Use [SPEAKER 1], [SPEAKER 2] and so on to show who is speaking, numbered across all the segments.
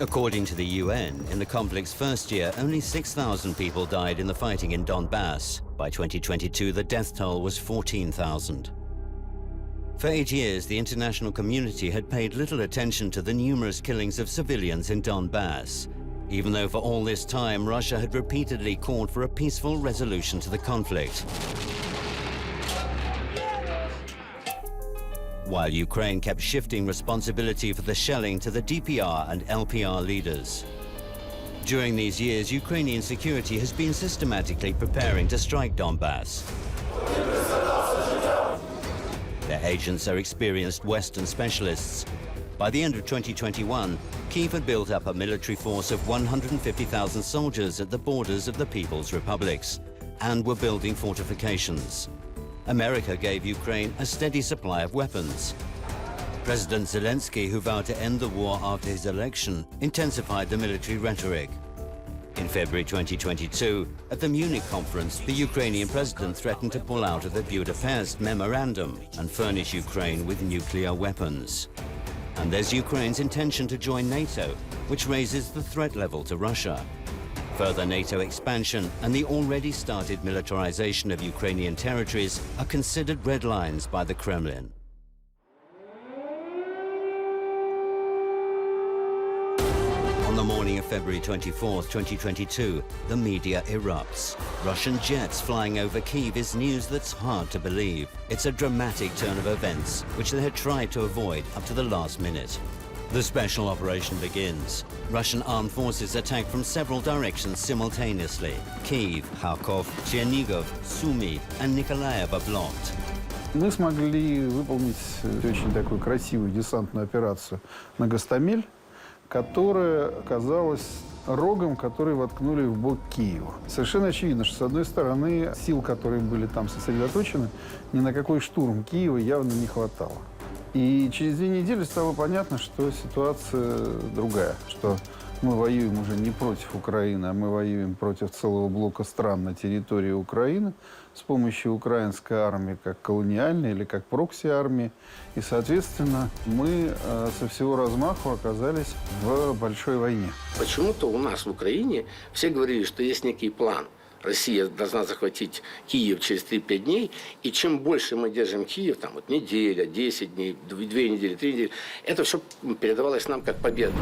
[SPEAKER 1] According to the UN, in the conflict's first year, only 6,000 people died in the fighting in Donbass. By 2022, the death toll was 14,000. For 8 years, the international community had paid little attention to the numerous killings of civilians in Donbass, even though for all this time, Russia had repeatedly called for a peaceful resolution to the conflict. While Ukraine kept shifting responsibility for the shelling to the DPR and LPR leaders. During these years, Ukrainian security has been systematically preparing to strike Donbass. Their agents are experienced Western specialists. By the end of 2021, Kyiv had built up a military force of 150,000 soldiers at the borders of the People's Republics and were building fortifications. America gave Ukraine a steady supply of weapons. President Zelensky, who vowed to end the war after his election, intensified the military rhetoric. In February 2022, at the Munich conference, the Ukrainian president threatened to pull out of the Budapest Memorandum and furnish Ukraine with nuclear weapons. And there's Ukraine's intention to join NATO, which raises the threat level to Russia. Further NATO expansion and the already started militarization of Ukrainian territories are considered red lines by the Kremlin. On the morning of February 24, 2022, the media erupts. Russian jets flying over Kyiv is news that's hard to believe. It's a dramatic turn of events, which they had tried to avoid up to the last minute. The special operation begins. Russian armed forces attack from several directions simultaneously. Kyiv, Kharkov, Chernigov, Sumy and Nikolaev are blocked.
[SPEAKER 2] Мы смогли выполнить очень такую красивую десантную операцию на Гостомель, которая оказалась рогом, который воткнули в бок Киева. Совершенно очевидно, что, с одной стороны, сил, которые были там сосредоточены, ни на какой штурм Киева явно не хватало. И через 2 недели стало понятно, что ситуация другая, что мы воюем уже не против Украины, а мы воюем против целого блока стран на территории Украины с помощью украинской армии как колониальной или как прокси-армии. И, соответственно, мы со всего размаху оказались в большой войне.
[SPEAKER 3] Почему-то у нас в Украине все говорили, что есть некий план. Россия должна захватить Киев через 3-5 дней, и чем больше мы держим Киев, там вот неделя, 10 дней, 2 недели, 3 недели, это все передавалось нам как победа.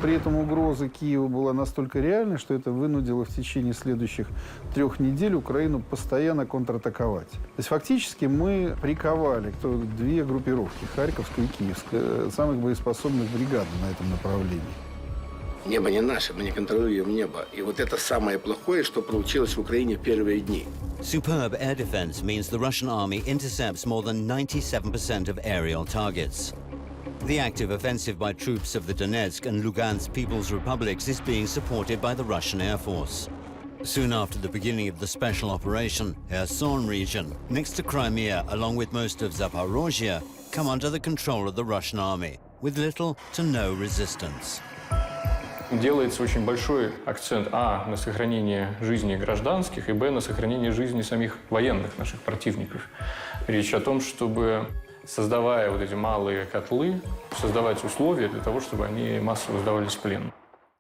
[SPEAKER 2] При этом угроза Киева была настолько реальной, что это вынудило в течение следующих 3 недель Украину постоянно контратаковать. То есть фактически мы приковали 2 группировки, Харьковскую и Киевскую, самых боеспособных бригад на этом направлении.
[SPEAKER 3] Небо не наше, мы не контролируем небо. И вот это самое плохое, что получилось в Украине в первые дни.
[SPEAKER 1] Superb air defense means the Russian army intercepts more than 97% of aerial targets. The active offensive by troops of the Donetsk and Lugansk People's Republics is being supported by the Russian Air Force. Soon after the beginning of the special operation, Kherson region, next to Crimea, along with most of Zaporozhye, come under the control of the Russian army, with little to no resistance.
[SPEAKER 4] Делается очень большой акцент, на сохранение жизни гражданских, и, на сохранение жизни самих военных наших противников. Речь о том, чтобы, создавая вот эти малые котлы, создавать условия для того, чтобы они массово сдавались в плен.